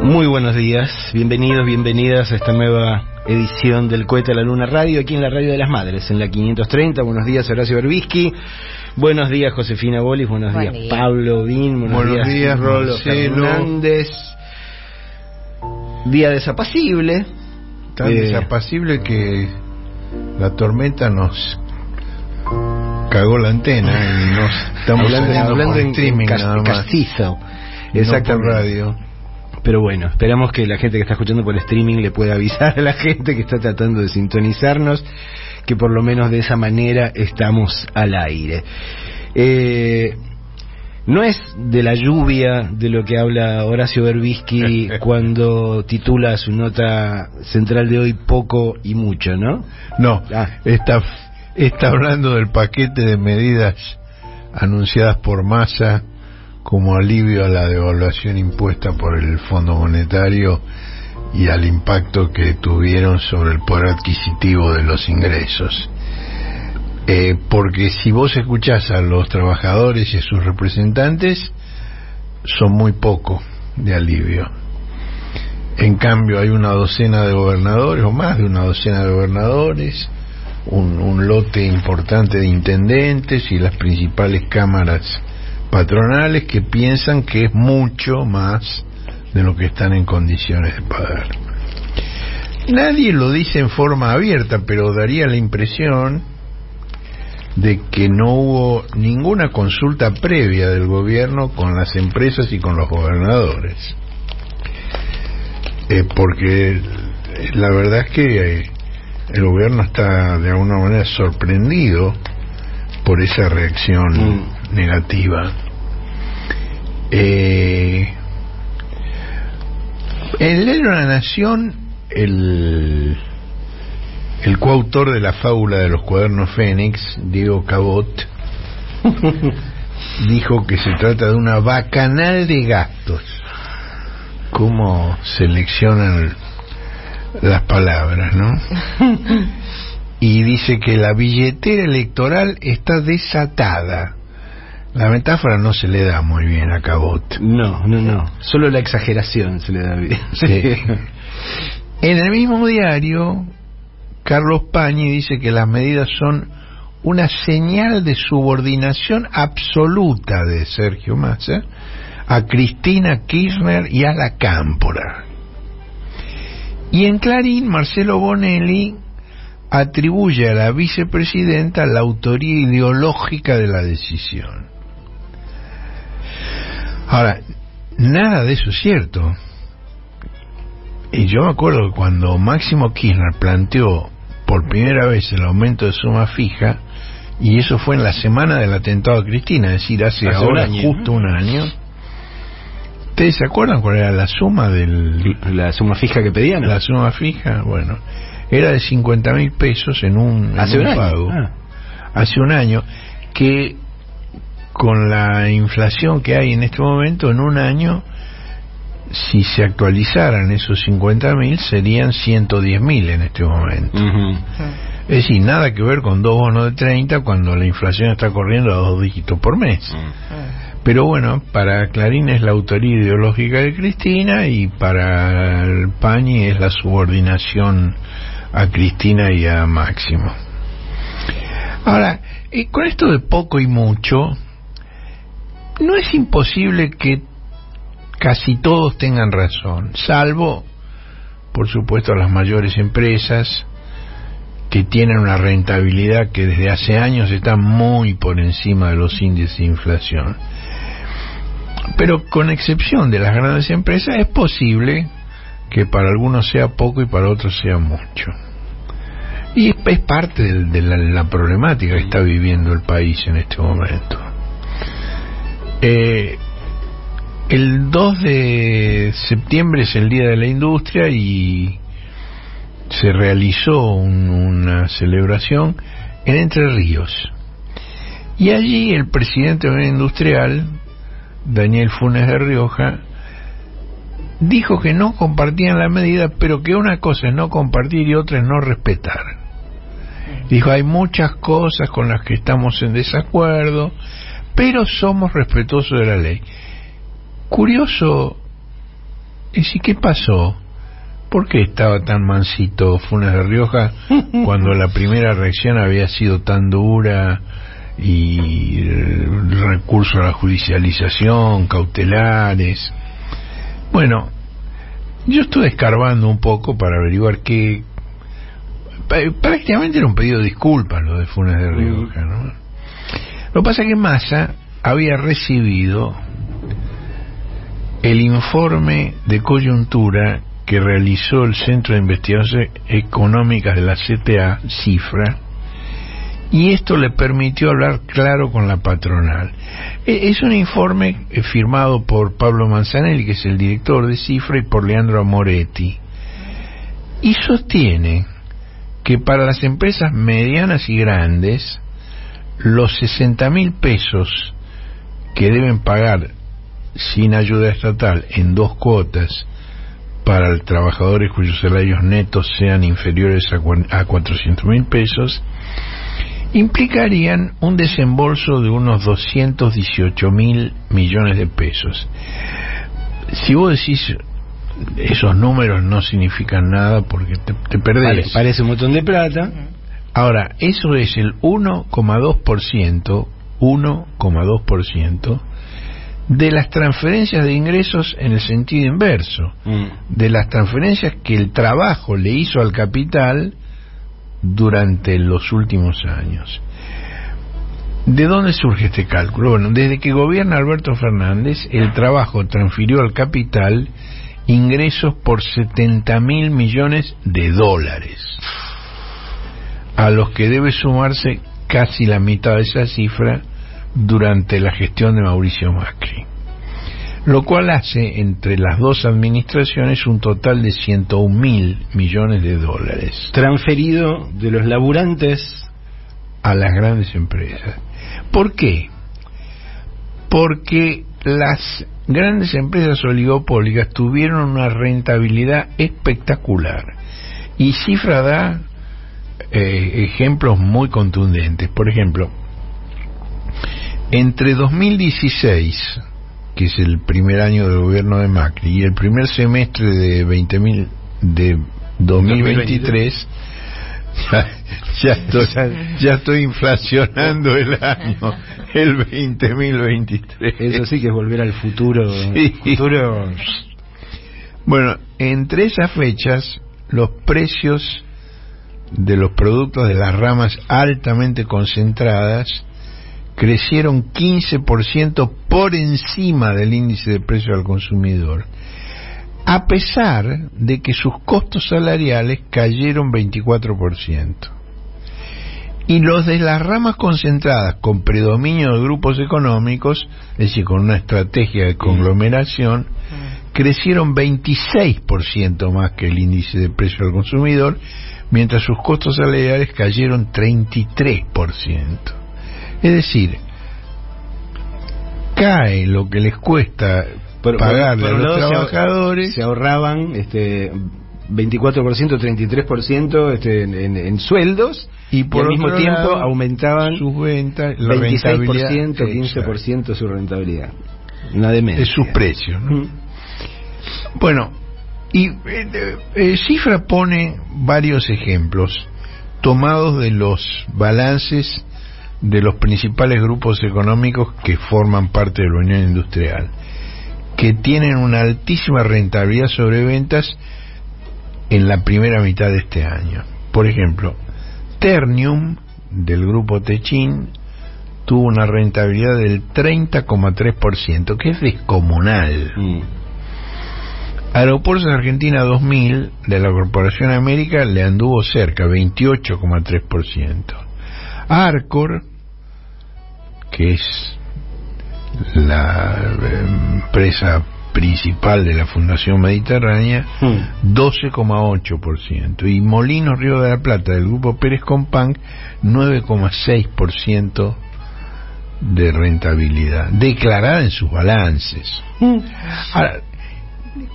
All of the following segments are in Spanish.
Muy buenos días, bienvenidos, bienvenidas a esta nueva edición del Cohete a la Luna Radio, aquí en la Radio de las Madres, en la 530. Buenos días, Horacio Berbisky. Buenos días, Josefina Bolis. Buenos días, Pablo Bin. Buenos días, Rolo Fernández. Día desapacible. Tan desapacible que la tormenta nos cagó la antena y nos estamos hablando en streaming castizo. Exacto, no radio. Pero bueno, esperamos que la gente que está escuchando por streaming le pueda avisar a la gente que está tratando de sintonizarnos que por lo menos de esa manera estamos al aire. No es de la lluvia de lo que habla Horacio Berbisky cuando titula su nota central de hoy Poco y Mucho, ¿no? No, está hablando del paquete de medidas anunciadas por Massa como alivio a la devaluación impuesta por el Fondo Monetario y al impacto que tuvieron sobre el poder adquisitivo de los ingresos. Porque si vos escuchás a los trabajadores y a sus representantes, son muy poco de alivio. En cambio hay una docena de gobernadores, o más de una docena de gobernadores, un lote importante de intendentes y las principales cámaras patronales que piensan que es mucho más de lo que están en condiciones de pagar. Nadie lo dice en forma abierta, pero daría la impresión de que no hubo ninguna consulta previa del gobierno con las empresas y con los gobernadores, porque la verdad es que el gobierno está de alguna manera sorprendido por esa reacción negativa. En el diario La Nación, el coautor de la fábula de los cuadernos Fénix, Diego Cabot, dijo que se trata de una bacanal de gastos. ¿Cómo seleccionan las palabras, no? Y dice que la billetera electoral está desatada. La metáfora no se le da muy bien a Cabot. No. Solo la exageración se le da bien. Sí. En el mismo diario, Carlos Pañi dice que las medidas son una señal de subordinación absoluta de Sergio Massa a Cristina Kirchner y a la Cámpora. Y en Clarín, Marcelo Bonelli atribuye a la vicepresidenta la autoría ideológica de la decisión. Ahora, nada de eso es cierto. Y yo me acuerdo que cuando Máximo Kirchner planteó por primera vez el aumento de suma fija, y eso fue en la semana del atentado a Cristina, es decir, hace ahora justo un año. ¿Ustedes se acuerdan cuál era la suma la suma fija que pedían? La suma fija, bueno, era de 50.000 pesos en un pago. Hace un año, que con la inflación que hay en este momento, en un año, si se actualizaran esos 50.000, serían 110.000 en este momento. Es decir, nada que ver con dos bonos de 30 cuando la inflación está corriendo a 2 dígitos por mes. Pero bueno, para Clarín es la autoría ideológica de Cristina y para el Pañi es la subordinación a Cristina y a Máximo. Ahora, con esto de poco y mucho, no es imposible que casi todos tengan razón, salvo, por supuesto, las mayores empresas que tienen una rentabilidad que desde hace años está muy por encima de los índices de inflación. Pero con excepción de las grandes empresas, es posible que para algunos sea poco y para otros sea mucho. Y es parte de la problemática que está viviendo el país en este momento. El 2 de septiembre es el Día de la Industria y se realizó una celebración en Entre Ríos. Y allí el presidente de la Unión Industrial, Daniel Funes de Rioja, dijo que no compartían la medida, pero que una cosa es no compartir y otra es no respetar. Dijo, hay muchas cosas con las que estamos en desacuerdo, pero somos respetuosos de la ley. Curioso Y si, ¿qué pasó? ¿Por qué estaba tan mansito Funes de Rioja cuando la primera reacción había sido tan dura y el recurso a la judicialización, cautelares? Bueno, yo estuve escarbando un poco para averiguar que prácticamente era un pedido de disculpas lo de Funes de Rioja, ¿no? Lo que pasa es que Massa había recibido el informe de coyuntura que realizó el Centro de Investigaciones Económicas de la CTA, CIFRA, y esto le permitió hablar claro con la patronal. Es un informe firmado por Pablo Manzanelli, que es el director de CIFRA, y por Leandro Amoretti, y sostiene que para las empresas medianas y grandes los 60.000 pesos que deben pagar sin ayuda estatal en 2 cuotas para trabajadores cuyos salarios netos sean inferiores a 400.000 pesos implicarían un desembolso de unos 218.000 millones de pesos. Si vos decís esos números no significan nada porque te perdés. Parece un montón de plata. Ahora, eso es el 1,2% de las transferencias de ingresos en el sentido inverso, de las transferencias que el trabajo le hizo al capital durante los últimos años. ¿De dónde surge este cálculo? Bueno, desde que gobierna Alberto Fernández, el trabajo transfirió al capital ingresos por 70.000 millones de dólares, a los que debe sumarse casi la mitad de esa cifra durante la gestión de Mauricio Macri, lo cual hace entre las dos administraciones un total de 101.000 millones de dólares transferido de los laburantes a las grandes empresas. ¿Por qué? Porque las grandes empresas oligopólicas tuvieron una rentabilidad espectacular, y Cifra da ejemplos muy contundentes. Por ejemplo, entre 2016, que es el primer año del gobierno de Macri, y el primer semestre de 2023, ya estoy inflacionando el año, el 2023. Eso sí que es volver al futuro. Sí. Bueno, entre esas fechas, los precios de los productos de las ramas altamente concentradas crecieron 15% por encima del índice de precio al consumidor, a pesar de que sus costos salariales cayeron 24%. Y los de las ramas concentradas con predominio de grupos económicos, es decir, con una estrategia de conglomeración, crecieron 26% más que el índice de precio al consumidor, mientras sus costos salariales cayeron 33%. Es decir, cae lo que les cuesta pagarle a los trabajadores. Se ahorraban 24%, 33% en sueldos, y por al mismo tiempo aumentaban sus ventas, la 26%, 15% su rentabilidad. Una demencia. De sus precios, ¿no? Bueno, y Cifra pone varios ejemplos tomados de los balances de los principales grupos económicos que forman parte de la Unión Industrial, que tienen una altísima rentabilidad sobre ventas en la primera mitad de este año. Por ejemplo, Ternium, del grupo Techin, tuvo una rentabilidad del 30,3%, que es descomunal. Aeropuertos Argentina 2000, de la Corporación América, le anduvo cerca, 28,3%. Arcor, que es la empresa principal de la Fundación Mediterránea, 12,8%. Y Molinos Río de la Plata, del grupo Pérez Compán, 9,6% de rentabilidad, declarada en sus balances. Ahora,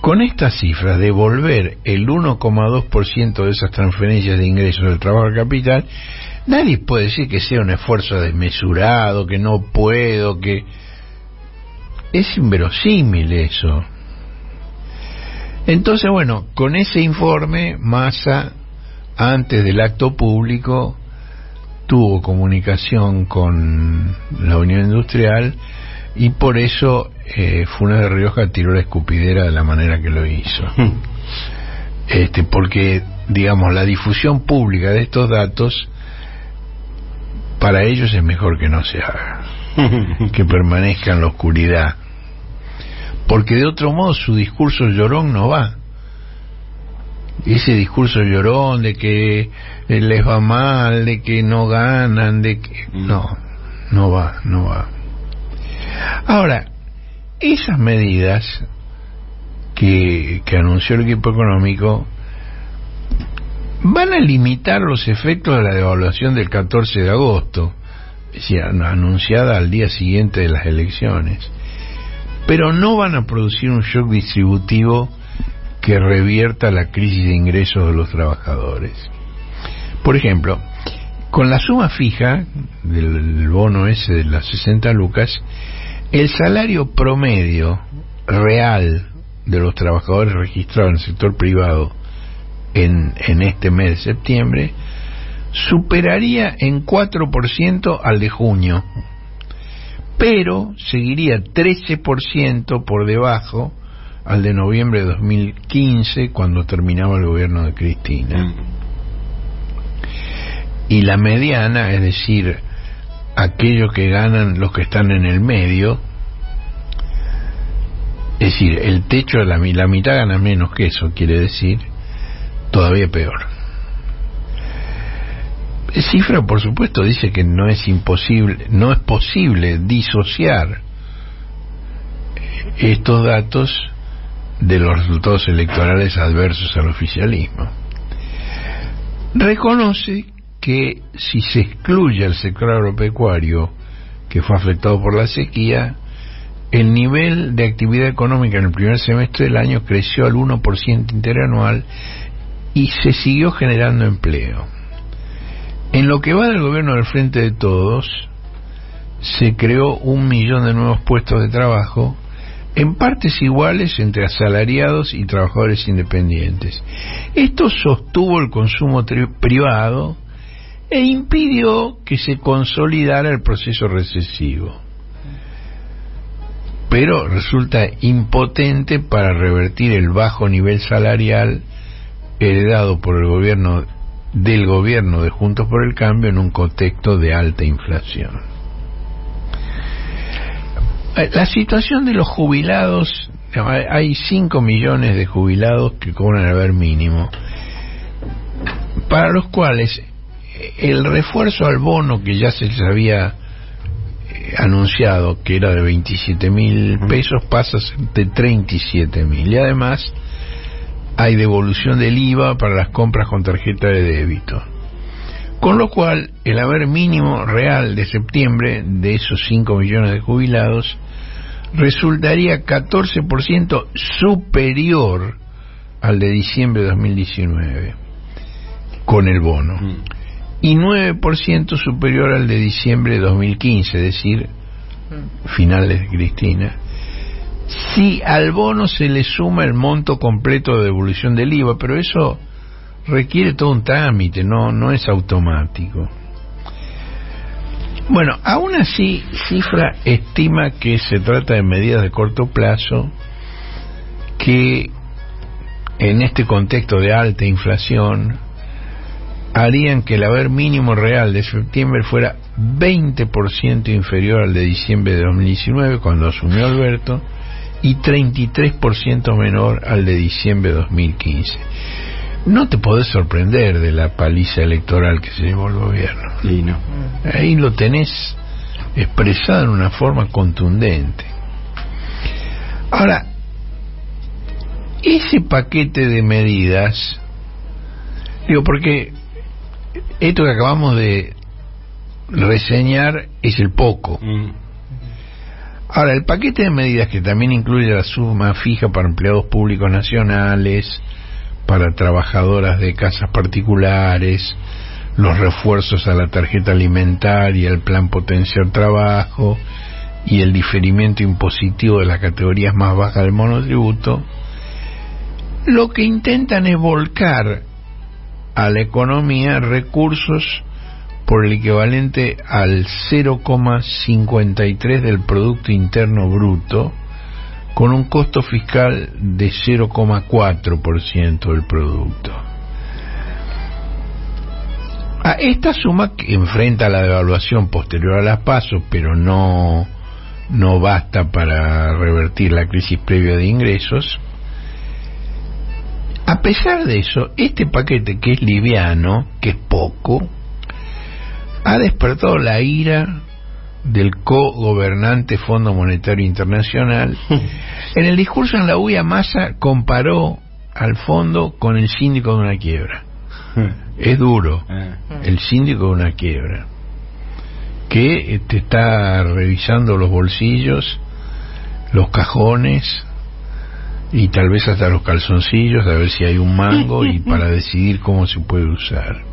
con estas cifras, devolver el 1,2% de esas transferencias de ingresos del trabajo al capital, nadie puede decir que sea un esfuerzo desmesurado, que no puedo, que... Es inverosímil eso. Entonces, bueno, con ese informe, Massa, antes del acto público, tuvo comunicación con la Unión Industrial y por eso Funes de Rioja tiró la escupidera de la manera que lo hizo. Porque, digamos, la difusión pública de estos datos para ellos es mejor que no se haga, que permanezca en la oscuridad, porque de otro modo su discurso llorón no va. Ese discurso llorón de que les va mal, de que no ganan, de que no va. Ahora, esas medidas que anunció el equipo económico van a limitar los efectos de la devaluación del 14 de agosto, es decir, anunciada al día siguiente de las elecciones, pero no van a producir un shock distributivo que revierta la crisis de ingresos de los trabajadores. Por ejemplo, con la suma fija del bono ese de las 60 lucas, el salario promedio real de los trabajadores registrados en el sector privado en este mes de septiembre superaría en 4% al de junio, pero seguiría 13% por debajo al de noviembre de 2015, cuando terminaba el gobierno de Cristina. Y la mediana, es decir, aquellos que ganan los que están en el medio, es decir, el techo de la mitad gana menos que eso, quiere decir, todavía peor. Cifra, por supuesto, dice que no es posible disociar estos datos de los resultados electorales adversos al oficialismo. Reconoce que si se excluye el sector agropecuario, que fue afectado por la sequía, el nivel de actividad económica en el primer semestre del año creció al 1% interanual y se siguió generando empleo. En lo que va del gobierno del Frente de Todos, se creó 1 millón de nuevos puestos de trabajo, en partes iguales entre asalariados y trabajadores independientes. Esto sostuvo el consumo privado e impidió que se consolidara el proceso recesivo. Pero resulta impotente para revertir el bajo nivel salarial heredado por el gobierno de Juntos por el Cambio en un contexto de alta inflación. La situación de los jubilados, hay 5 millones de jubilados que cobran el haber mínimo, para los cuales el refuerzo al bono que ya se les había anunciado, que era de 27.000 pesos, pasa de 37.000, y además hay devolución del IVA para las compras con tarjeta de débito, con lo cual el haber mínimo real de septiembre de esos 5 millones de jubilados resultaría 14% superior al de diciembre de 2019 con el bono, y 9% superior al de diciembre de 2015, es decir, finales de Cristina, si al bono se le suma el monto completo de devolución del IVA, pero eso requiere todo un trámite, no es automático. Bueno, aún así, Cifra estima que se trata de medidas de corto plazo que, en este contexto de alta inflación, harían que el haber mínimo real de septiembre fuera 20% inferior al de diciembre de 2019, cuando asumió Alberto, y 33% menor al de diciembre de 2015. No te podés sorprender de la paliza electoral que se llevó el gobierno. Sí, no. Ahí lo tenés expresado en una forma contundente. Ahora, ese paquete de medidas, digo, porque esto que acabamos de reseñar es el poco. Ahora, el paquete de medidas, que también incluye la suma fija para empleados públicos nacionales, para trabajadoras de casas particulares, los refuerzos a la tarjeta alimentaria, el plan Potenciar Trabajo y el diferimiento impositivo de las categorías más bajas del monotributo, lo que intentan es volcar a la economía recursos por el equivalente al 0,53 del Producto Interno Bruto, con un costo fiscal de 0,4% del producto. A esta suma, que enfrenta la devaluación posterior a las PASO, pero no basta para revertir la crisis previa de ingresos. A pesar de eso, este paquete, que es liviano, que es poco, ha despertado la ira del co-gobernante Fondo Monetario Internacional. En el discurso en la UIA, Massa comparó al fondo con el síndico de una quiebra. Es duro, el síndico de una quiebra, que te está revisando los bolsillos, los cajones y tal vez hasta los calzoncillos, a ver si hay un mango y para decidir cómo se puede usar.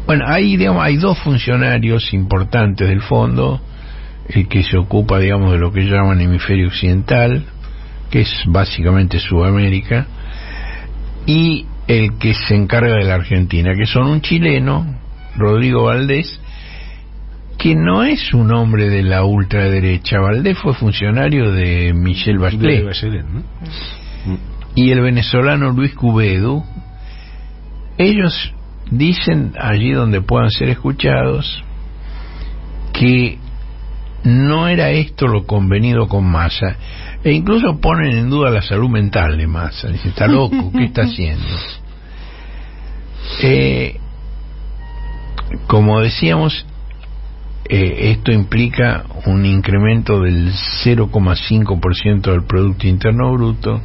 Bueno, hay dos funcionarios importantes del fondo, el que se ocupa, de lo que llaman hemisferio occidental, que es básicamente Sudamérica, y el que se encarga de la Argentina, que son un chileno, Rodrigo Valdés, que no es un hombre de la ultraderecha. Valdés fue funcionario de Michelle Bachelet, ¿no? Y el venezolano Luis Cubedo. Ellos dicen, allí donde puedan ser escuchados, que no era esto lo convenido con Massa, e incluso ponen en duda la salud mental de Massa. Dice, está loco, ¿qué está haciendo? Como decíamos, esto implica un incremento del 0,5% del Producto Interno Bruto,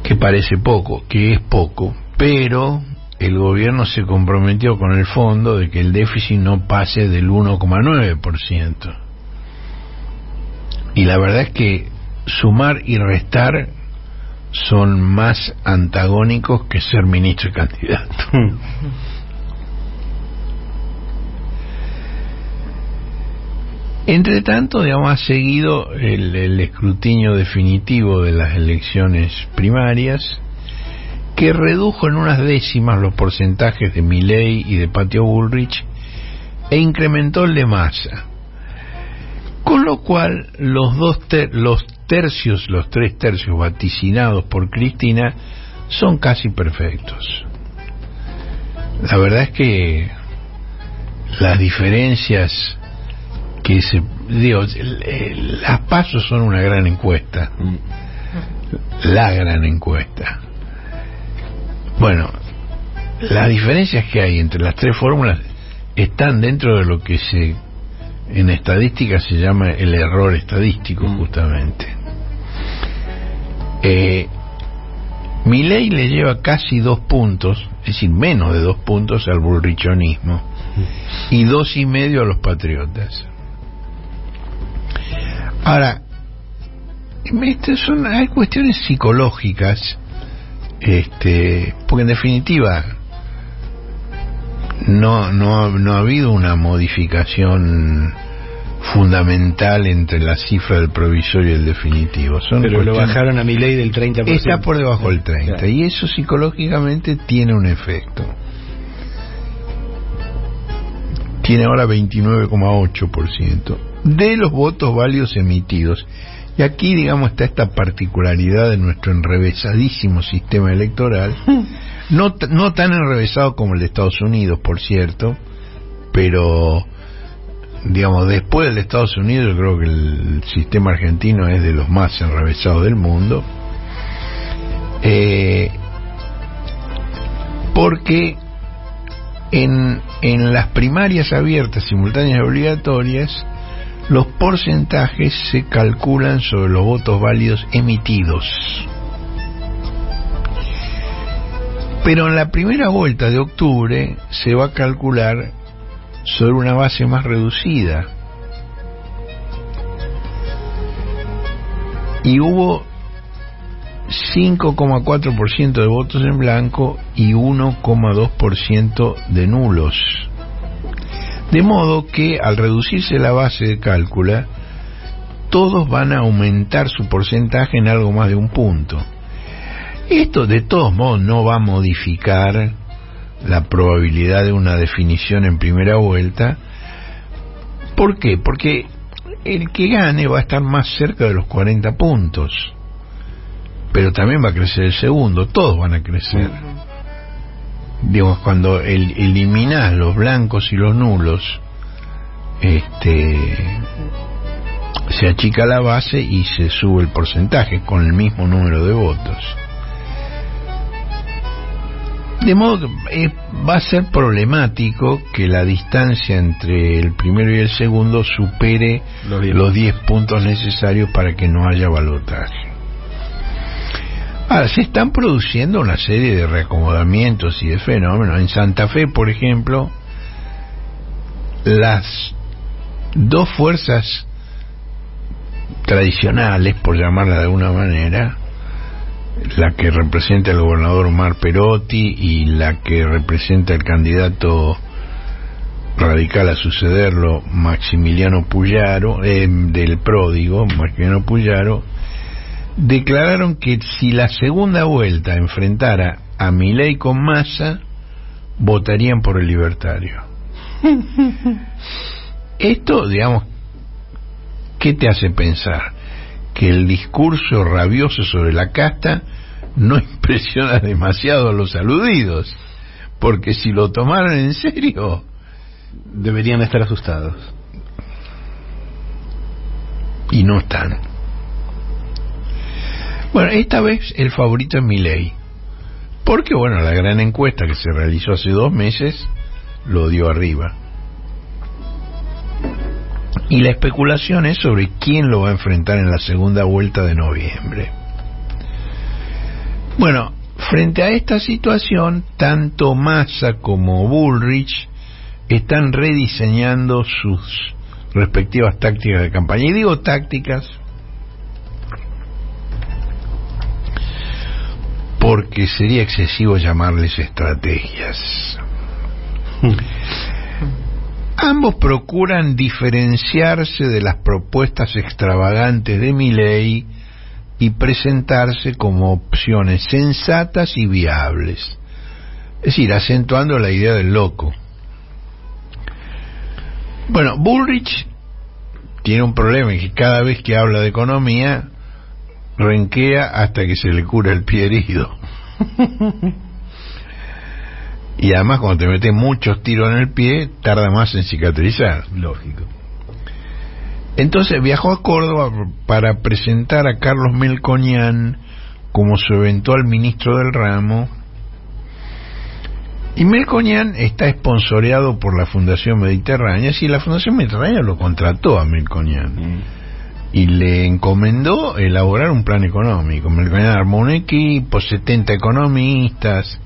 que parece poco, que es poco, pero el gobierno se comprometió con el fondo de que el déficit no pase del 1,9%. Y la verdad es que sumar y restar son más antagónicos que ser ministro y candidato. Entre tanto, ha seguido el escrutinio definitivo de las elecciones primarias, que redujo en unas décimas los porcentajes de Milei y de Patio Bullrich e incrementó el de Massa, con lo cual los tres tercios vaticinados por Cristina son casi perfectos. La verdad es que las diferencias las PASO son una gran encuesta, la gran encuesta. Bueno, las diferencias que hay entre las tres fórmulas están dentro de lo que en estadística se llama el error estadístico, justamente. Milei le lleva casi 2 puntos, es decir, menos de 2 puntos al bullrichonismo, y 2,5 a los patriotas. Ahora, hay cuestiones psicológicas, porque en definitiva no ha habido una modificación fundamental entre la cifra del provisorio y el definitivo. Pero lo bajaron a Milei del 30%. Está por debajo del 30%, claro. Y eso psicológicamente tiene un efecto. Tiene ahora 29,8% de los votos válidos emitidos. Y aquí, está esta particularidad de nuestro enrevesadísimo sistema electoral, no tan enrevesado como el de Estados Unidos, por cierto, pero, después del de Estados Unidos, yo creo que el sistema argentino es de los más enrevesados del mundo, porque en las primarias abiertas, simultáneas y obligatorias, los porcentajes se calculan sobre los votos válidos emitidos. Pero en la primera vuelta de octubre se va a calcular sobre una base más reducida. Y hubo 5,4% de votos en blanco y 1,2% de nulos. De modo que, al reducirse la base de cálculo, todos van a aumentar su porcentaje en algo más de 1 punto. Esto de todos modos no va a modificar la probabilidad de una definición en primera vuelta. ¿Por qué? Porque el que gane va a estar más cerca de los 40 puntos, pero también va a crecer el segundo, todos van a crecer. Digamos, cuando eliminás los blancos y los nulos, se achica la base y se sube el porcentaje con el mismo número de votos. De modo que va a ser problemático que la distancia entre el primero y el segundo supere los 10 puntos necesarios para que no haya balotaje. Ahora, se están produciendo una serie de reacomodamientos y de fenómenos. En Santa Fe, por ejemplo, las dos fuerzas tradicionales, por llamarla de alguna manera, la que representa el gobernador Omar Perotti y la que representa el candidato radical a sucederlo, Maximiliano Puyaro, del Pródigo, Maximiliano Puyaro, declararon que si la segunda vuelta enfrentara a Milei con Massa, votarían por el libertario. Esto, digamos, ¿qué te hace pensar? Que el discurso rabioso sobre la casta no impresiona demasiado a los aludidos, porque si lo tomaran en serio deberían estar asustados, y no están. Bueno, esta vez el favorito es Milei, porque bueno, la gran encuesta que se realizó hace 2 meses lo dio arriba, y la especulación es sobre quién lo va a enfrentar en la segunda vuelta de noviembre. Bueno, frente a esta situación, tanto Massa como Bullrich están rediseñando sus respectivas tácticas de campaña. Y digo tácticas porque sería excesivo llamarles estrategias. Ambos procuran diferenciarse de las propuestas extravagantes de Milei y presentarse como opciones sensatas y viables, es decir, acentuando la idea del loco. Bueno, Bullrich tiene un problema, que cada vez que habla de economía renquea hasta que se le cura el pie herido. Y además, cuando te metes muchos tiros en el pie, tarda más en cicatrizar. Lógico. Entonces viajó a Córdoba para presentar a Carlos Melconian como su eventual ministro del ramo. Y Melconian está esponsoreado por la Fundación Mediterránea. Sí, la Fundación Mediterránea lo contrató a Melconian y le encomendó elaborar un plan económico. Melconian armó un equipo, 70 economistas.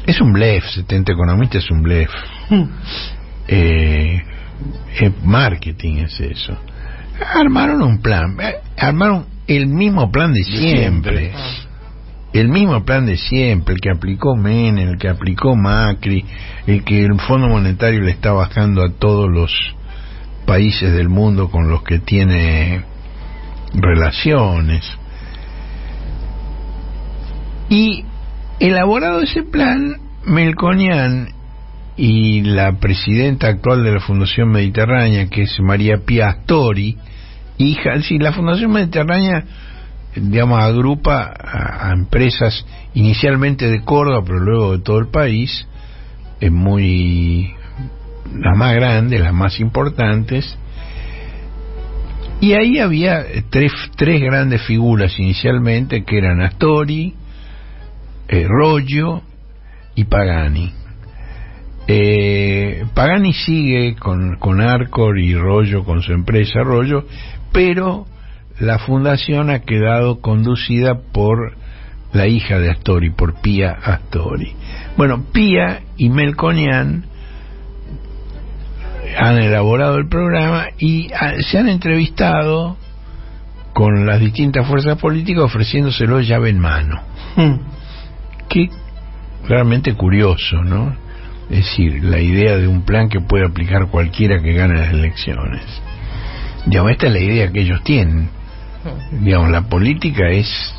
Es un blef, 70 economistas es un blef. Marketing es eso. Armaron un plan, armaron el mismo plan de siempre. El mismo plan de siempre, el que aplicó Menem, el que aplicó Macri, el que el Fondo Monetario le está bajando a todos los países del mundo con los que tiene relaciones. Y elaborado ese plan, Melconian y la presidenta actual de la Fundación Mediterránea, que es María Pía Astori, hija, sí, la Fundación Mediterránea, digamos, agrupa a empresas inicialmente de Córdoba, pero luego de todo el país, es muy, las más grandes, las más importantes, y ahí había tres grandes figuras inicialmente, que eran Astori, Rollo y Pagani. Pagani sigue con Arcor y Rollo con su empresa Rollo, pero la fundación ha quedado conducida por la hija de Astori, por Pía Astori. Bueno, Pía y Melconian han elaborado el programa y se han entrevistado con las distintas fuerzas políticas ofreciéndoselo llave en mano. Que realmente curioso, ¿no? Es decir, la idea de un plan que puede aplicar cualquiera que gane las elecciones. Digamos, esta es la idea que ellos tienen. Digamos, la política es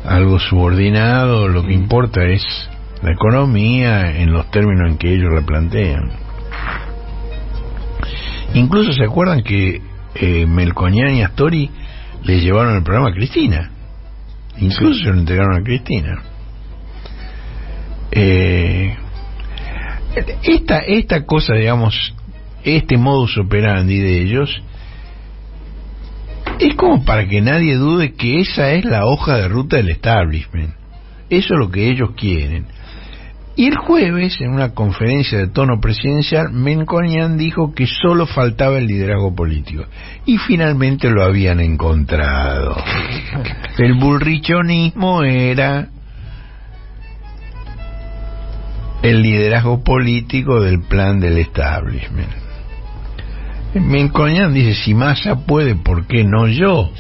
algo subordinado, lo que importa es la economía en los términos en que ellos la plantean. Incluso se acuerdan que Melconian y Astori le llevaron el programa a Cristina. Incluso se lo entregaron a Cristina. Esta cosa, digamos, este modus operandi de ellos es como para que nadie dude que esa es la hoja de ruta del establishment. Eso es lo que ellos quieren. Y el jueves, en una conferencia de tono presidencial, Melconian dijo que solo faltaba el liderazgo político. Y finalmente lo habían encontrado. El bullrichonismo era el liderazgo político del plan del establishment. Melconian dice, si Massa puede, ¿por qué no yo?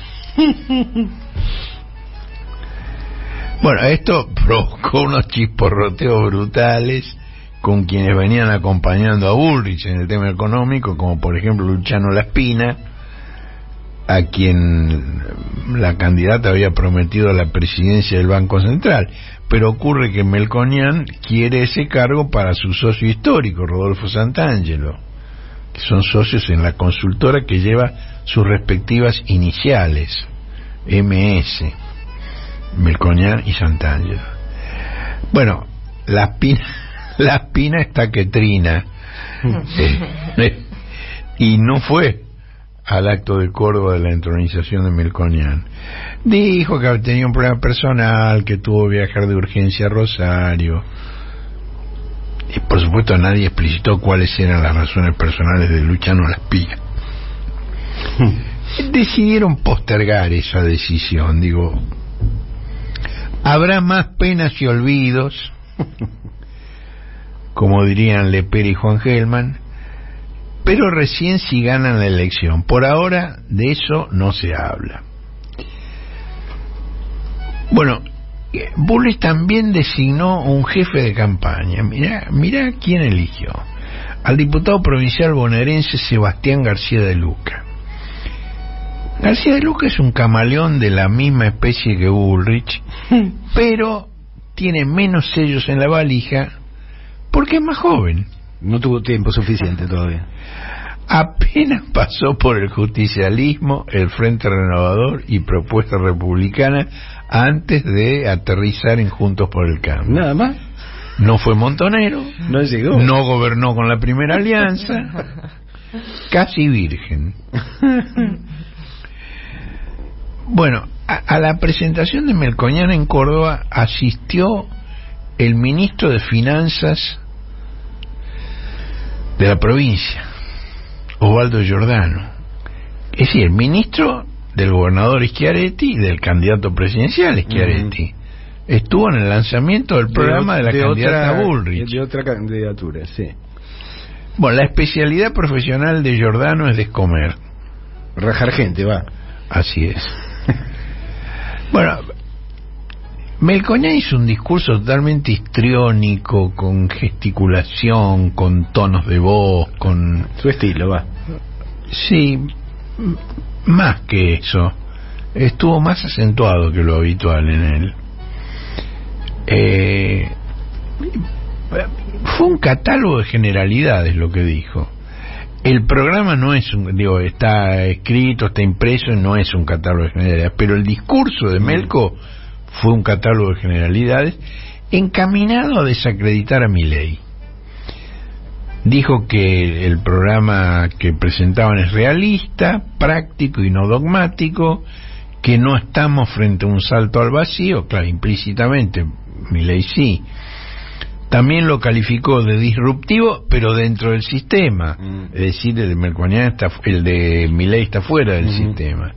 Bueno, esto provocó unos chisporroteos brutales con quienes venían acompañando a Bullrich en el tema económico, como por ejemplo Luciano Laspina, a quien la candidata había prometido la presidencia del Banco Central. Pero ocurre que Melconian quiere ese cargo para su socio histórico, Rodolfo Santangelo, que son socios en la consultora que lleva sus respectivas iniciales, MS. Melconian y Santangelo. Bueno, la espina está que trina, y no fue al acto de Córdoba de la entronización de Melconian. Dijo que tenía un problema personal, que tuvo que viajar de urgencia a Rosario, y por supuesto nadie explicitó cuáles eran las razones personales de Luciano Laspina. Decidieron postergar esa decisión. Digo, habrá más penas y olvidos, como dirían Lepera y Juan Gelman, pero recién si ganan la elección. Por ahora de eso no se habla. Bueno, Bullrich también designó un jefe de campaña. Mirá quién eligió: al diputado provincial bonaerense Sebastián García de Luca. García de Luca es un camaleón de la misma especie que Bullrich, pero tiene menos sellos en la valija porque es más joven. No tuvo tiempo suficiente todavía. Apenas pasó por el justicialismo, el Frente Renovador y Propuesta Republicana antes de aterrizar en Juntos por el Cambio. Nada más. No fue montonero, no llegó, no gobernó con la Primera Alianza, casi virgen. Bueno, a la presentación de Melconian en Córdoba asistió el ministro de Finanzas de la provincia, Osvaldo Giordano, es decir, ministro del gobernador Schiaretti y del candidato presidencial Schiaretti. Estuvo en el lanzamiento del programa de la candidata Bullrich. De otra candidatura, sí. Bueno, la especialidad profesional de Giordano es descomer. Rajar gente, va. Así es. Bueno, Melconian hizo un discurso totalmente histriónico, con gesticulación, con tonos de voz, con... su estilo, va. Sí, más que eso. Estuvo más acentuado que lo habitual en él. Fue un catálogo de generalidades lo que dijo. El programa no es está escrito, está impreso, no es un catálogo de generalidades, pero el discurso de Melco fue un catálogo de generalidades encaminado a desacreditar a Milei. Dijo que el programa que presentaban es realista, práctico y no dogmático, que no estamos frente a un salto al vacío, claro, implícitamente Milei sí. También lo calificó de disruptivo, pero dentro del sistema. Es decir, el de Milei está fuera del sistema.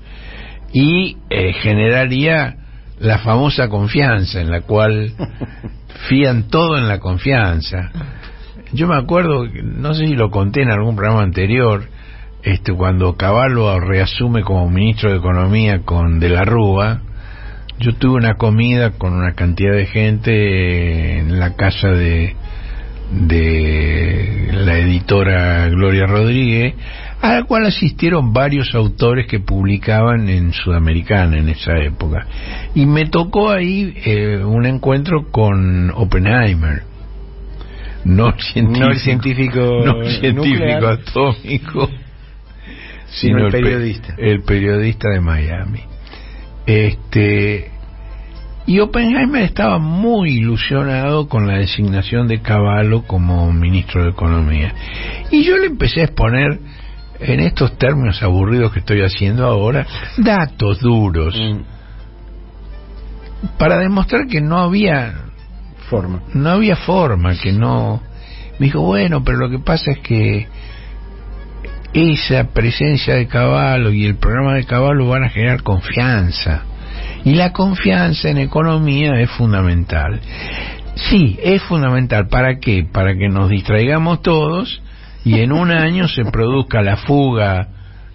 Y generaría la famosa confianza, en la cual fían todo en la confianza. Yo me acuerdo, no sé si lo conté en algún programa anterior, cuando Cavallo reasume como ministro de Economía con De la Rúa. Yo tuve una comida con una cantidad de gente en la casa de la editora Gloria Rodríguez, a la cual asistieron varios autores que publicaban en Sudamericana en esa época. Y me tocó ahí un encuentro con Oppenheimer, no el científico atómico, sino el periodista. El periodista de Miami. Y Oppenheimer estaba muy ilusionado con la designación de Cavallo como ministro de Economía. Y yo le empecé a exponer, en estos términos aburridos que estoy haciendo ahora, datos duros, para demostrar que no había forma. Me dijo, bueno, pero lo que pasa es que esa presencia de Cavallo y el programa de Cavallo van a generar confianza. Y la confianza en economía es fundamental. Sí, es fundamental. ¿Para qué? Para que nos distraigamos todos y en un año se produzca la fuga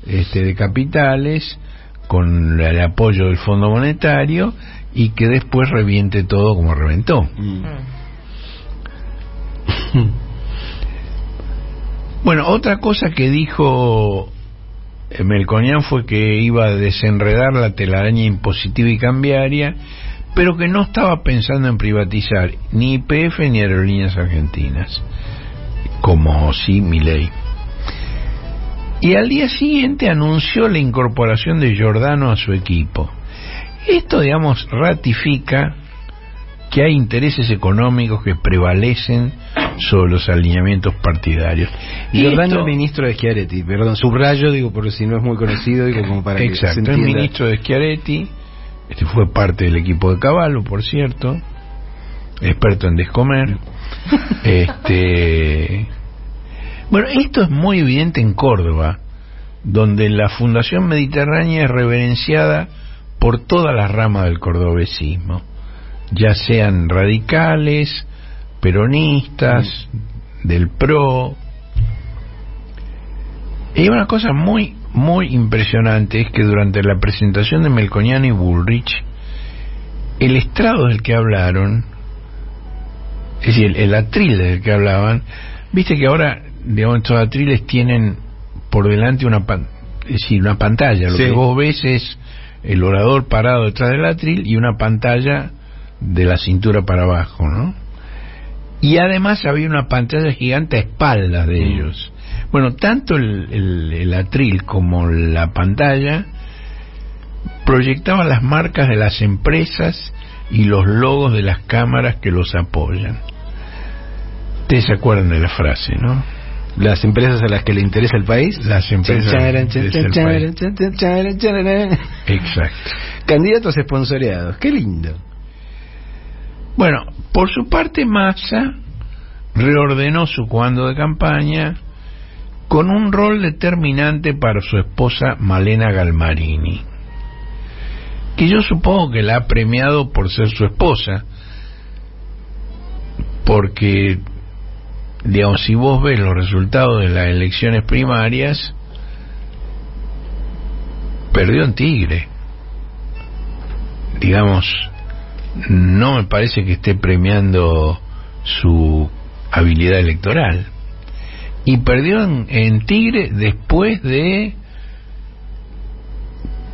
de capitales con el apoyo del Fondo Monetario y que después reviente todo como reventó. Bueno, otra cosa que dijo Melconian fue que iba a desenredar la telaraña impositiva y cambiaria, pero que no estaba pensando en privatizar ni YPF ni Aerolíneas Argentinas, como sí Milei. Y al día siguiente anunció la incorporación de Giordano a su equipo. Esto, digamos, ratifica que hay intereses económicos que prevalecen sobre los alineamientos partidarios. Giordano es ministro de Schiaretti, perdón, subrayo, digo, porque si no es muy conocido, digo, como para que se entienda. Es ministro de Schiaretti, fue parte del equipo de Cavallo, por cierto, experto en descomer. Bueno, esto es muy evidente en Córdoba, donde la Fundación Mediterránea es reverenciada por todas las ramas del cordobesismo, ya sean radicales, peronistas, del PRO. Y una cosa muy impresionante es que durante la presentación de Melconian y Bullrich, el estrado del que hablaron, es decir, el atril del que hablaban, viste que ahora, digamos, estos atriles tienen por delante una pantalla. Lo que vos ves es el orador parado detrás del atril y una pantalla de la cintura para abajo, ¿no? Y además había una pantalla gigante a espaldas de ellos. Bueno, tanto el atril como la pantalla proyectaban las marcas de las empresas y los logos de las cámaras que los apoyan. Ustedes se acuerdan de la frase, ¿no? Las empresas a las que le interesa el país. Las empresas a las que le interesa el país. Exacto. Candidatos esponsoreados, qué lindo. Bueno, por su parte, Massa reordenó su comando de campaña con un rol determinante para su esposa Malena Galmarini, que yo supongo que la ha premiado por ser su esposa, porque, digamos, si vos ves los resultados de las elecciones primarias, perdió en Tigre. Digamos, no me parece que esté premiando su habilidad electoral. Y perdió en Tigre después de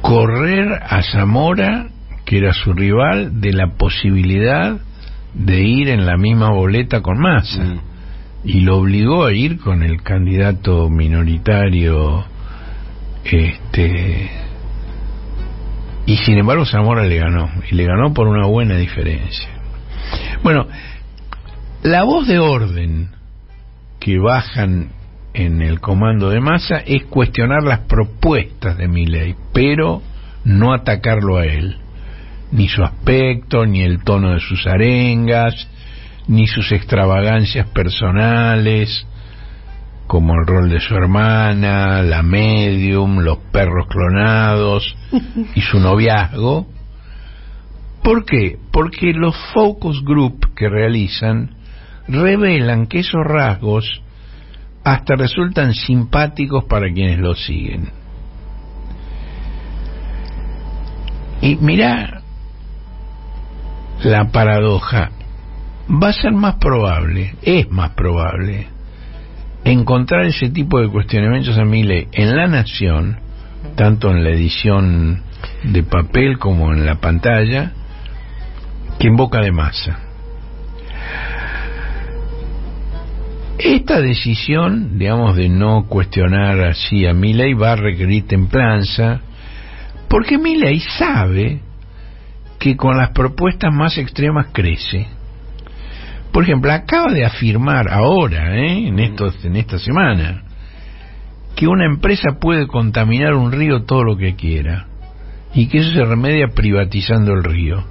correr a Zamora, que era su rival, de la posibilidad de ir en la misma boleta con Massa. Y lo obligó a ir con el candidato minoritario, y sin embargo Zamora le ganó, y le ganó por una buena diferencia. Bueno, la voz de orden que bajan en el comando de Massa es cuestionar las propuestas de Milei, pero no atacarlo a él, ni su aspecto, ni el tono de sus arengas, ni sus extravagancias personales, como el rol de su hermana, la medium, los perros clonados y su noviazgo. ¿Por qué? Porque los focus group que realizan revelan que esos rasgos hasta resultan simpáticos para quienes los siguen. Y mirá la paradoja, va a ser más probable, es más probable encontrar ese tipo de cuestionamientos a Milei en La Nación, tanto en la edición de papel como en la pantalla, que en boca de Massa. Esta decisión, digamos, de no cuestionar así a Milei va a requerir templanza, porque Milei sabe que con las propuestas más extremas crece. Por ejemplo, acaba de afirmar ahora, en esta semana, que una empresa puede contaminar un río todo lo que quiera y que eso se remedia privatizando el río.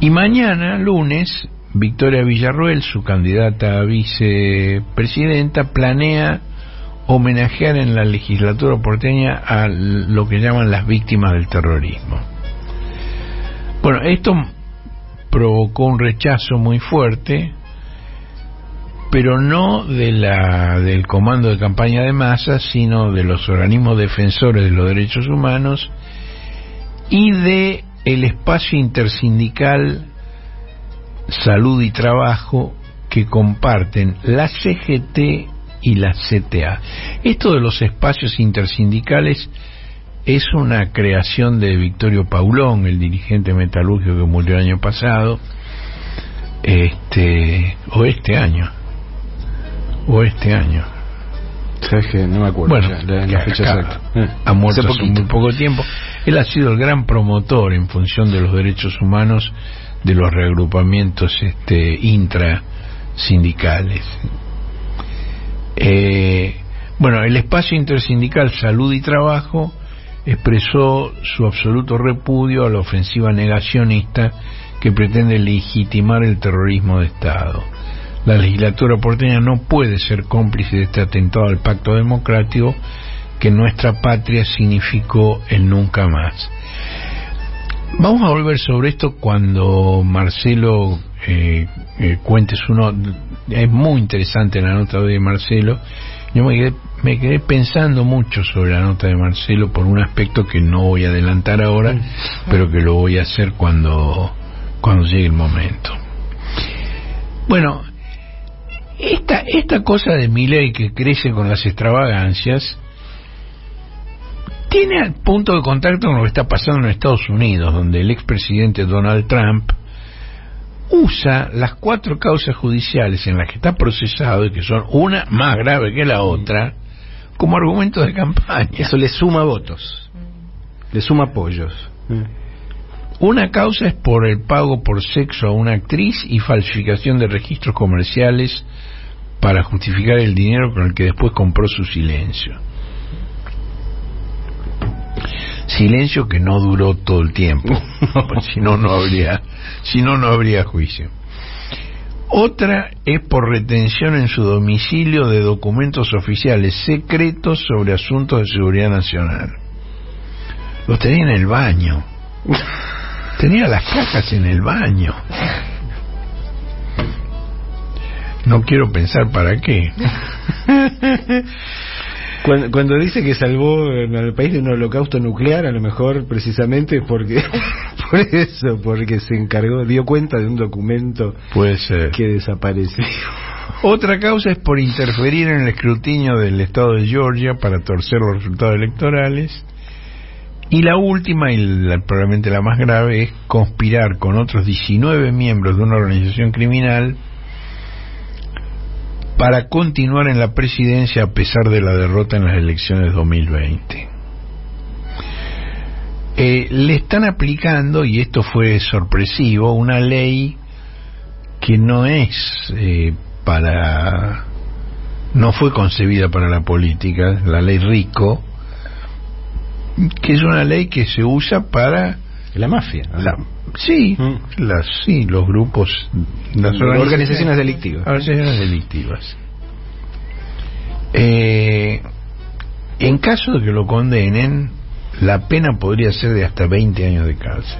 Y mañana, lunes, Victoria Villarruel, su candidata a vicepresidenta, planea homenajear en la legislatura porteña a lo que llaman las víctimas del terrorismo. Bueno, esto provocó un rechazo muy fuerte, pero no del comando de campaña de Massa, sino de los organismos defensores de los derechos humanos y de el espacio intersindical Salud y Trabajo que comparten la CGT y la CTA. Esto de los espacios intersindicales es una creación de Victorio Paulón, el dirigente metalúrgico que murió el año pasado, o este año. ¿Sabes qué? No me acuerdo. Bueno, la fecha exacta. Ha muerto hace muy poco tiempo. Él ha sido el gran promotor en función de los derechos humanos de los reagrupamientos intrasindicales. Bueno, el espacio intersindical Salud y Trabajo expresó su absoluto repudio a la ofensiva negacionista que pretende legitimar el terrorismo de Estado. La legislatura porteña no puede ser cómplice de este atentado al pacto democrático que en nuestra patria significó el nunca más. Vamos a volver sobre esto cuando Marcelo cuente su nota. Es muy interesante la nota de Marcelo. Yo me quedé pensando mucho sobre la nota de Marcelo por un aspecto que no voy a adelantar ahora, pero que lo voy a hacer cuando llegue el momento. Bueno, esta cosa de Milei que crece con las extravagancias tiene punto de contacto con lo que está pasando en Estados Unidos, donde el expresidente Donald Trump usa las 4 causas judiciales en las que está procesado, y que son una más grave que la otra, como argumentos de campaña. Eso le suma votos, le suma apoyos. Una causa es por el pago por sexo a una actriz y falsificación de registros comerciales para justificar el dinero con el que después compró su silencio. Silencio que no duró todo el tiempo, si no habría juicio. Otra es por retención en su domicilio de documentos oficiales secretos sobre asuntos de seguridad nacional. Los tenía en el baño. Tenía las cajas en el baño. No quiero pensar para qué. Cuando dice que salvó al país de un holocausto nuclear, a lo mejor precisamente porque se encargó, dio cuenta de un documento puede ser que desapareció. Otra causa es por interferir en el escrutinio del estado de Georgia para torcer los resultados electorales. Y la última, y probablemente la más grave, es conspirar con otros 19 miembros de una organización criminal para continuar en la presidencia a pesar de la derrota en las elecciones 2020. Le están aplicando, y esto fue sorpresivo, una ley que no fue concebida para la política, la ley Rico, que es una ley que se usa para la mafia. Los grupos, las organizaciones delictivas. En caso de que lo condenen, la pena podría ser de hasta 20 años de cárcel.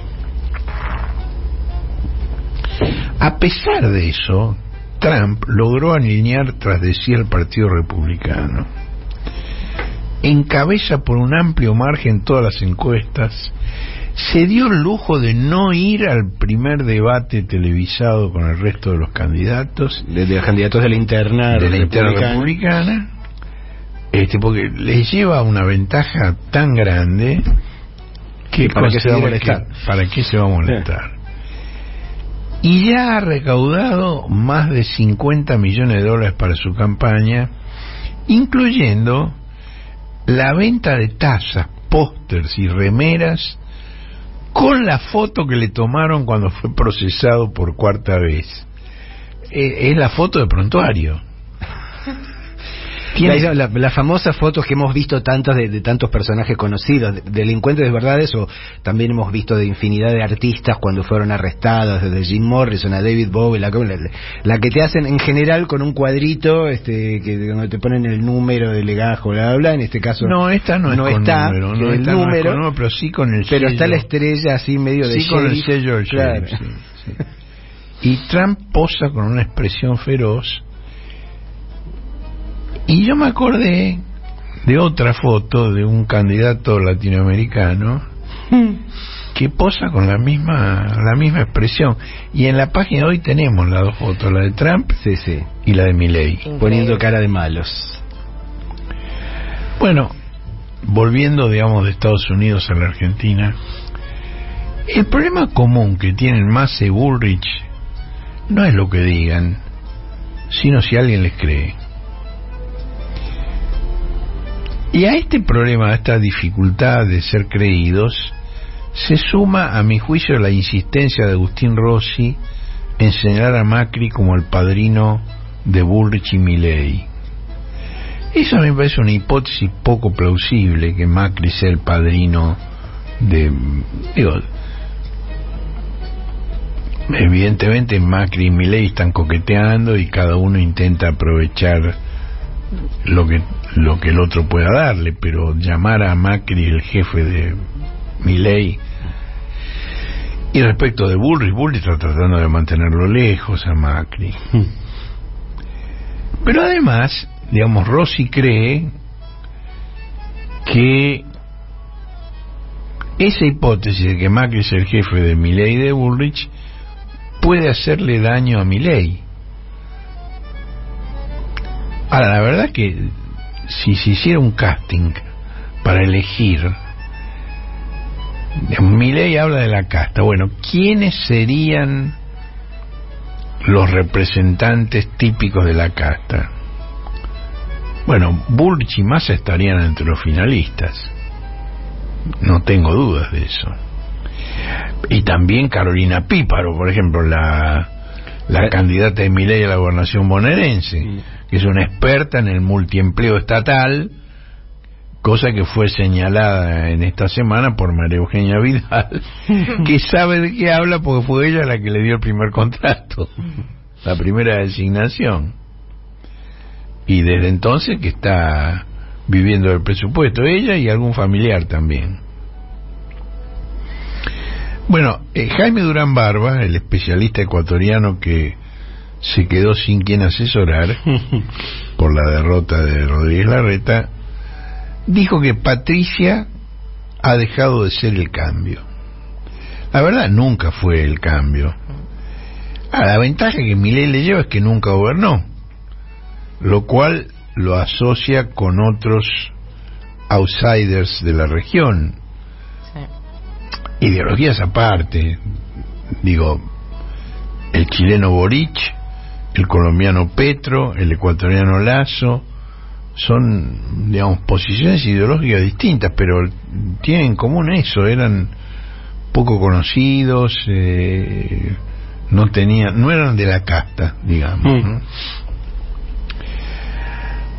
A pesar de eso, Trump logró alinear tras de sí al Partido Republicano. Encabeza por un amplio margen todas las encuestas se dio el lujo de no ir al primer debate televisado con el resto de los candidatos, de los candidatos de la interna republicana, porque les lleva una ventaja tan grande que ¿para qué se va a molestar? ¿Para qué se va a molestar? Y ya ha recaudado más de $50 millones para su campaña, incluyendo la venta de tazas, pósters y remeras con la foto que le tomaron cuando fue procesado por cuarta vez. Es la foto de prontuario. Las famosas fotos que hemos visto tantas de tantos personajes conocidos, delincuentes de verdades, o también hemos visto de infinidad de artistas cuando fueron arrestados, desde Jim Morrison a David Bowie, la que te hacen en general con un cuadrito, que donde te ponen el número de legajo, bla bla bla. En este caso esta no está con número, pero sí con el sello. Pero está la estrella así medio de con el sello del claro. Sí. Y Trump posa con una expresión feroz. Y yo me acordé de otra foto de un candidato latinoamericano que posa con la misma expresión. Y en la página de hoy tenemos las dos fotos, la de Trump y la de Milei. Poniendo cara de malos. Bueno, volviendo, digamos, de Estados Unidos a la Argentina, el problema común que tienen Massa y Bullrich no es lo que digan, sino si alguien les cree. Y a este problema, a esta dificultad de ser creídos, se suma, a mi juicio, la insistencia de Agustín Rossi en señalar a Macri como el padrino de Bullrich y Milei. Eso a mí me parece una hipótesis poco plausible, que Macri sea el padrino de... evidentemente Macri y Milei están coqueteando y cada uno intenta aprovechar lo que el otro pueda darle, pero llamar a Macri el jefe de Milei. Y respecto de Bullrich está tratando de mantenerlo lejos a Macri. Pero además, digamos, Rossi cree que esa hipótesis de que Macri es el jefe de Milei y de Bullrich puede hacerle daño a Milei. Ahora, la verdad es que si se hiciera un casting para elegir, Milei habla de la casta. Bueno, ¿quiénes serían los representantes típicos de la casta? Bueno, Bullrich y Massa estarían entre los finalistas, no tengo dudas de eso. Y también Carolina Píparo, por ejemplo, la candidata de Milei a la gobernación bonaerense, que es una experta en el multiempleo estatal, cosa que fue señalada en esta semana por María Eugenia Vidal, que sabe de qué habla porque fue ella la que le dio el primer contrato, la primera designación, y desde entonces que está viviendo el presupuesto, ella y algún familiar también. Bueno, Jaime Durán Barba, el especialista ecuatoriano que se quedó sin quien asesorar por la derrota de Rodríguez Larreta, dijo que Patricia ha dejado de ser el cambio. La verdad, nunca fue el cambio. La ventaja que Milei le lleva es que nunca gobernó, lo cual lo asocia con otros outsiders de la región. Ideologías aparte, digo, el chileno Boric, el colombiano Petro, el ecuatoriano Lasso, son, digamos, posiciones ideológicas distintas, pero tienen en común eso, eran poco conocidos, no eran de la casta, digamos, ¿no?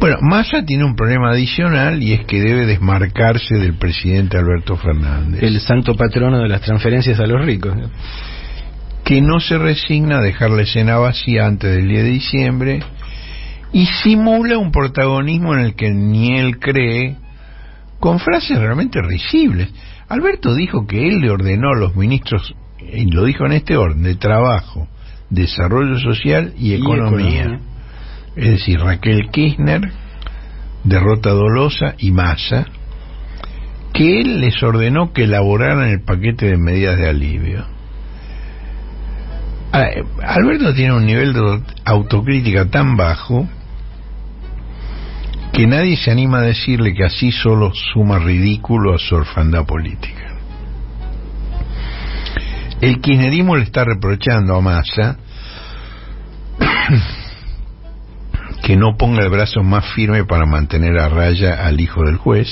Bueno, Massa tiene un problema adicional y es que debe desmarcarse del presidente Alberto Fernández, el santo patrono de las transferencias a los ricos, ¿no? Que no se resigna a dejar la escena vacía antes del 10 de diciembre y simula un protagonismo en el que ni él cree, con frases realmente risibles. Alberto dijo que él le ordenó a los ministros, y lo dijo en este orden, de Trabajo, Desarrollo Social y Economía. Es decir, Raquel Kirchner, Derrota Dolosa y Massa, que él les ordenó que elaboraran el paquete de medidas de alivio. Alberto tiene un nivel de autocrítica tan bajo que nadie se anima a decirle que así solo suma ridículo a su orfandad política. El kirchnerismo le está reprochando a Massa que no ponga el brazo más firme para mantener a raya al hijo del juez.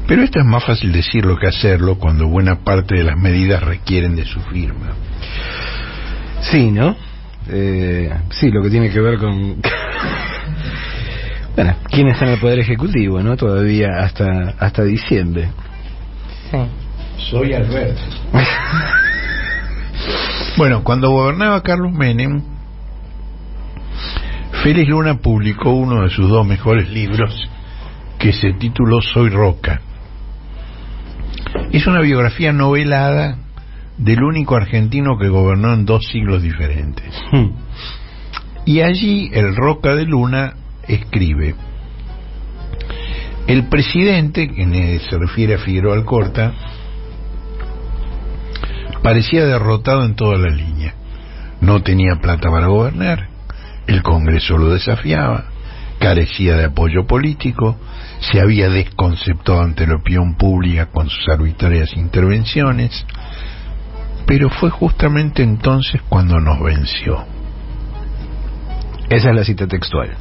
Pero esto es más fácil decirlo que hacerlo cuando buena parte de las medidas requieren de su firma. Sí, ¿no? Sí, lo que tiene que ver con... bueno, ¿quién está en el Poder Ejecutivo, no? Todavía hasta diciembre. Sí. Soy Alberto. Bueno, cuando gobernaba Carlos Menem, Félix Luna publicó uno de sus 2 mejores libros, que se tituló Soy Roca. Es una biografía novelada del único argentino que gobernó en 2 siglos diferentes. Y allí el Roca de Luna escribe: el presidente, que se refiere a Figueroa Alcorta, parecía derrotado en toda la línea. No tenía plata para gobernar, el Congreso lo desafiaba, carecía de apoyo político, se había desconceptado ante la opinión pública con sus arbitrarias intervenciones, pero fue justamente entonces cuando nos venció. Esa es la cita textual.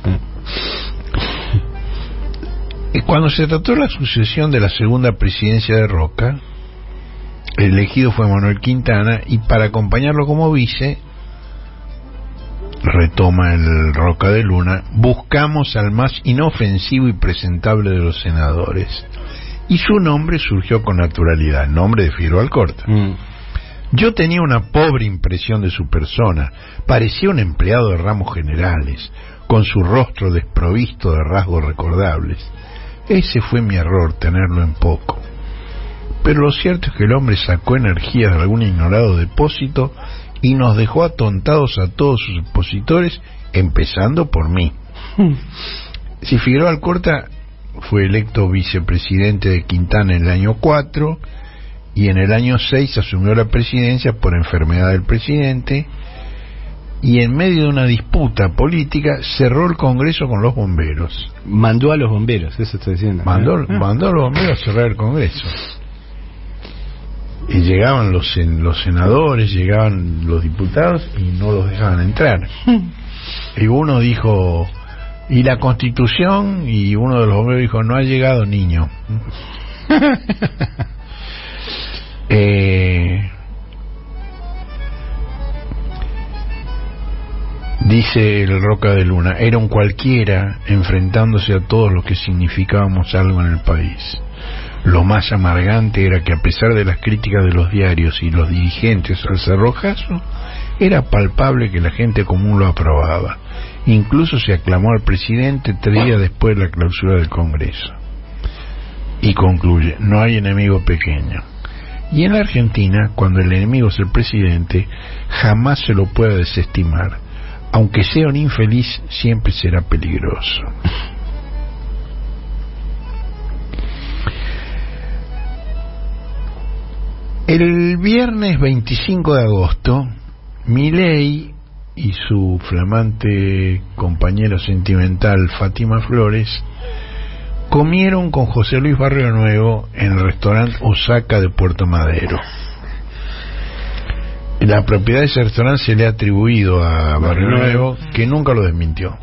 Cuando se trató la sucesión de la segunda presidencia de Roca, el elegido fue Manuel Quintana, y para acompañarlo como vice, retoma el Roca de Luna, buscamos al más inofensivo y presentable de los senadores, y su nombre surgió con naturalidad, el nombre de Figueroa Alcorta. Yo tenía una pobre impresión de su persona, parecía un empleado de ramos generales, con su rostro desprovisto de rasgos recordables. Ese fue mi error, tenerlo en poco. Pero lo cierto es que el hombre sacó energía de algún ignorado depósito y nos dejó atontados a todos sus opositores, empezando por mí. Si Figueroa Alcorta fue electo vicepresidente de Quintana en el año 4 y en el año 6 asumió la presidencia por enfermedad del presidente, y en medio de una disputa política cerró el Congreso con los bomberos. Mandó a los bomberos, eso estoy diciendo. Mandó a los bomberos a cerrar el Congreso. Y llegaban los senadores, llegaban los diputados y no los dejaban entrar. Y uno dijo, ¿y la Constitución? Y uno de los bomberos dijo, no ha llegado, niño. Dice el Roca de Luna, era un cualquiera enfrentándose a todos los que significábamos algo en el país. Lo más amargante era que, a pesar de las críticas de los diarios y los dirigentes al cerrojazo, era palpable que la gente común lo aprobaba. Incluso se aclamó al presidente 3 días después de la clausura del Congreso. Y concluye, no hay enemigo pequeño. Y en la Argentina, cuando el enemigo es el presidente, jamás se lo puede desestimar. Aunque sea un infeliz, siempre será peligroso. El viernes 25 de agosto, Milei y su flamante compañero sentimental Fátima Flores comieron con José Luis Barrio Nuevo en el restaurante Osaka de Puerto Madero. La propiedad de ese restaurante se le ha atribuido a Barrio Nuevo, que nunca lo desmintió.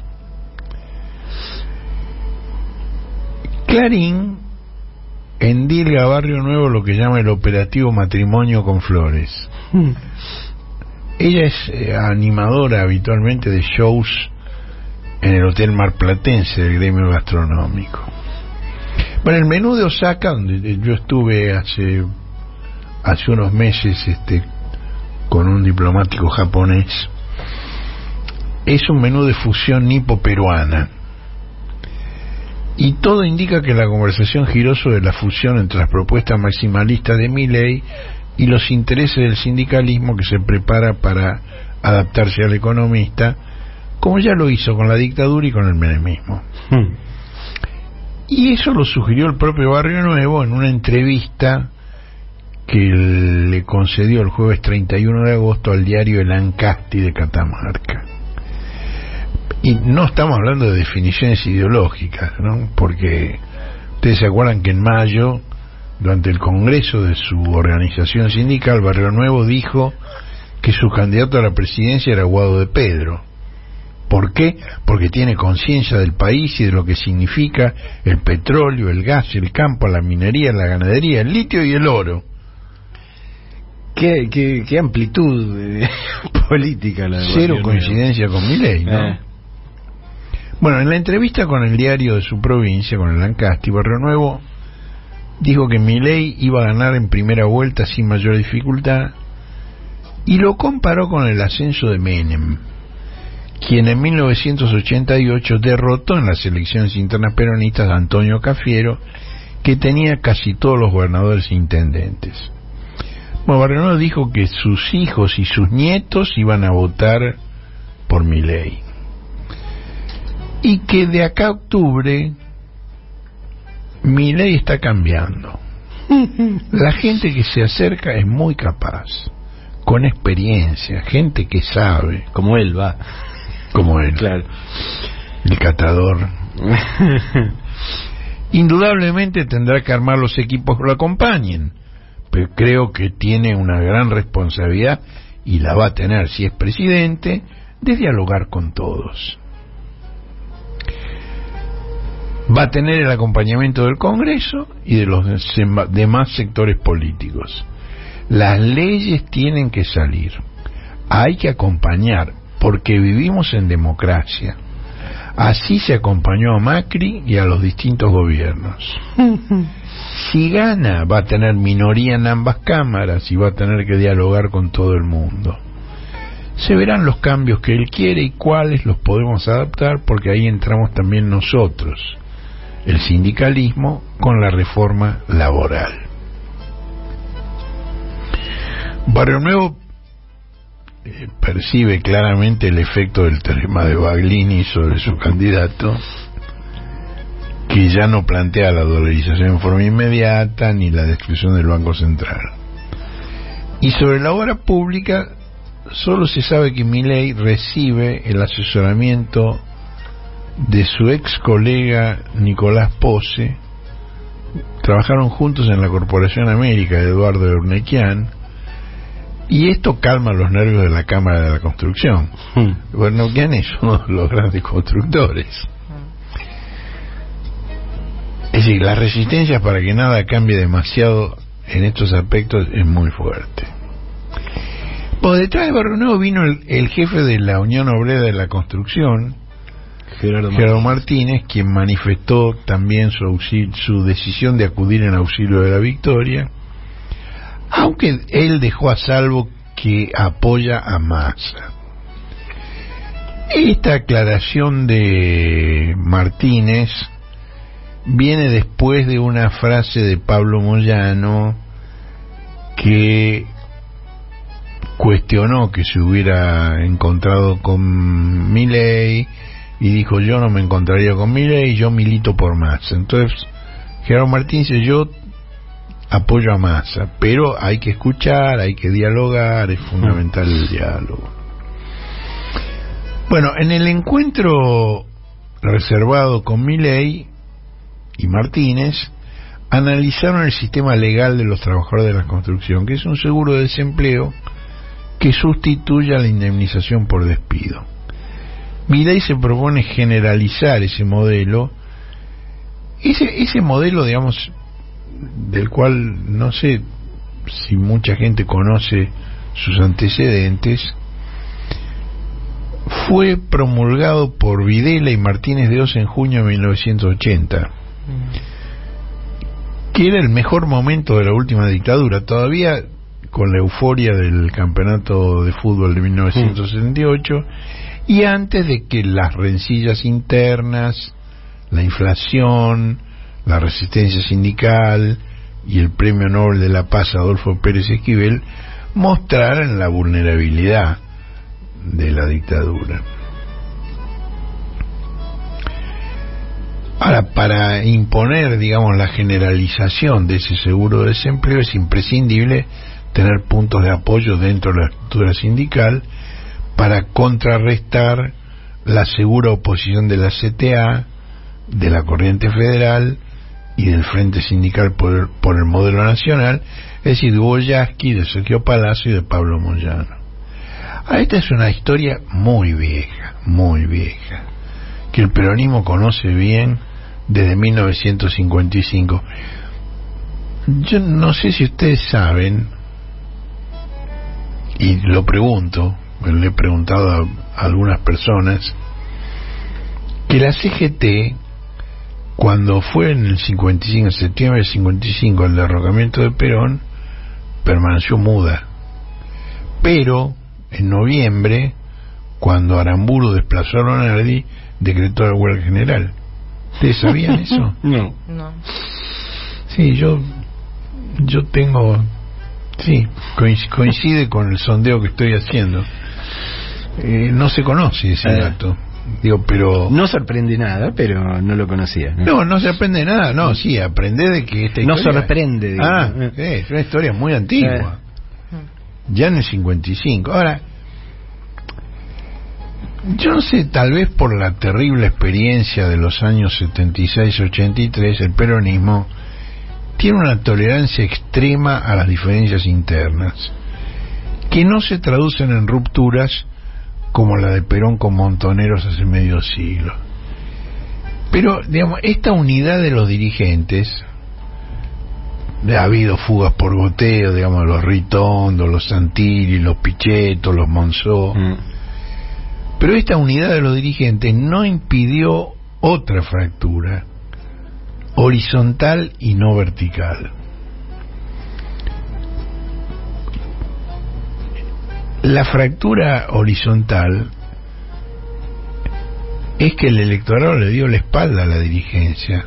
Clarín endilga a Barrio Nuevo lo que llama el operativo matrimonio con Flores. Ella es animadora habitualmente de shows en el Hotel Marplatense del gremio gastronómico. Bueno, el menú de Osaka, donde yo estuve hace unos meses con un diplomático japonés, es un menú de fusión nipo-peruana. Y todo indica que la conversación giró sobre la fusión entre las propuestas maximalistas de Milei y los intereses del sindicalismo, que se prepara para adaptarse al economista, como ya lo hizo con la dictadura y con el menemismo. Y eso lo sugirió el propio Barrio Nuevo en una entrevista que le concedió el jueves 31 de agosto al diario El Ancasti de Catamarca. Y no estamos hablando de definiciones ideológicas, ¿no? Porque ustedes se acuerdan que en mayo, durante el congreso de su organización sindical, Barrio Nuevo dijo que su candidato a la presidencia era Guado de Pedro. ¿Por qué? Porque tiene conciencia del país y de lo que significa el petróleo, el gas, el campo, la minería, la ganadería, el litio y el oro. Qué amplitud política la de Cero coincidencia con Milei, ¿no? Bueno, en la entrevista con el diario de su provincia, con el Ancasti, Barrio Nuevo dijo que Milei iba a ganar en primera vuelta sin mayor dificultad y lo comparó con el ascenso de Menem, quien en 1988 derrotó en las elecciones internas peronistas a Antonio Cafiero, que tenía casi todos los gobernadores e intendentes. Bueno, Barrio Nuevo dijo que sus hijos y sus nietos iban a votar por Milei y que de acá a octubre Milei está cambiando. La gente que se acerca es muy capaz, con experiencia, gente que sabe. Como él va. Como él. Claro. El catador. Indudablemente tendrá que armar los equipos que lo acompañen, pero creo que tiene una gran responsabilidad, y la va a tener si es presidente, de dialogar con todos. Va a tener el acompañamiento del Congreso y de los demás sectores políticos. Las leyes tienen que salir. Hay que acompañar, porque vivimos en democracia. Así se acompañó a Macri y a los distintos gobiernos. Si gana, va a tener minoría en ambas cámaras y va a tener que dialogar con todo el mundo. Se verán los cambios que él quiere y cuáles los podemos adaptar, porque ahí entramos también nosotros, el sindicalismo, con la reforma laboral. Barrio Nuevo percibe claramente el efecto del teorema de Baglini sobre su candidato, que ya no plantea la dolarización en forma inmediata ni la destrucción del Banco Central. Y sobre la obra pública, solo se sabe que Milei recibe el asesoramiento de su ex colega Nicolás Pose. Trabajaron juntos en la Corporación América de Eduardo Urnequian, y esto calma los nervios de la Cámara de la Construcción. Urnequian es uno de los grandes constructores. Es decir, la resistencia para que nada cambie demasiado en estos aspectos es muy fuerte. Por detrás de Barrio Nuevo vino el jefe de la Unión Obrera de la Construcción, Gerardo Martínez, quien manifestó también su decisión de acudir en auxilio de la victoria, aunque él dejó a salvo que apoya a Massa. Esta aclaración de Martínez viene después de una frase de Pablo Moyano, que cuestionó que se hubiera encontrado con Milei y dijo: yo no me encontraría con Milei, yo milito por Massa. Entonces Gerardo Martínez dice: yo apoyo a Massa, pero hay que escuchar, hay que dialogar, es fundamental el diálogo. Bueno, en el encuentro reservado con Milei y Martínez, analizaron el sistema legal de los trabajadores de la construcción, que es un seguro de desempleo que sustituye a la indemnización por despido. Milei se propone generalizar ese modelo, ese modelo, digamos, del cual no sé si mucha gente conoce sus antecedentes. Fue promulgado por Videla y Martínez de Oz en junio de 1980, que era el mejor momento de la última dictadura, todavía con la euforia del campeonato de fútbol de 1978, y antes de que las rencillas internas, la inflación, la resistencia sindical y el Premio Nobel de la Paz Adolfo Pérez Esquivel mostraran la vulnerabilidad de la dictadura. Ahora, para imponer, digamos, la generalización de ese seguro de desempleo es imprescindible tener puntos de apoyo dentro de la estructura sindical para contrarrestar la segura oposición de la CTA, de la Corriente Federal y del Frente Sindical por el Modelo Nacional, es decir, de Hugo Yasky, de Sergio Palazzo y de Pablo Moyano. Esta es una historia muy vieja, que el peronismo conoce bien desde 1955. Yo no sé si ustedes saben, y lo pregunto, le he preguntado a algunas personas, que la CGT, cuando fue en el 55, en septiembre del 55, el derrocamiento de Perón, permaneció muda. Pero en noviembre, cuando Aramburu desplazó a Lonardi, decretó la huelga general. ¿Ustedes sabían eso? No. Sí, yo tengo... Sí, coincide con el sondeo que estoy haciendo. No se conoce ese dato. Digo, pero... No sorprende nada, pero no lo conocía. No sorprende nada, no, sí, aprende de que esta historia... No sorprende, digo. Es una historia muy antigua. Ya en el 55. Ahora, yo no sé, tal vez por la terrible experiencia de los años 76-83, el peronismo tiene una tolerancia extrema a las diferencias internas, que no se traducen en rupturas como la de Perón con Montoneros hace medio siglo. Pero, digamos, esta unidad de los dirigentes, ha habido fugas por goteo, digamos, los Ritondo, los Santilli, los Pichetto, los Monzó, pero esta unidad de los dirigentes no impidió otra fractura, horizontal y no vertical. La fractura horizontal es que el electorado le dio la espalda a la dirigencia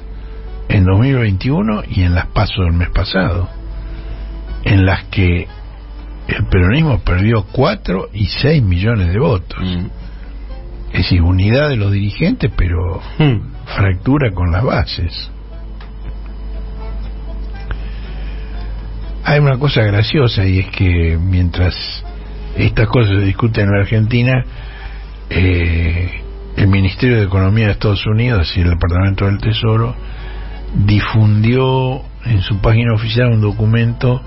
en 2021 y en las PASO del mes pasado, en las que el peronismo perdió 4 y 6 millones de votos. Es decir, unidad de los dirigentes, pero fractura con las bases. Hay una cosa graciosa, y es que mientras estas cosas se discuten en la Argentina, el Ministerio de Economía de Estados Unidos, es decir, el Departamento del Tesoro, difundió en su página oficial un documento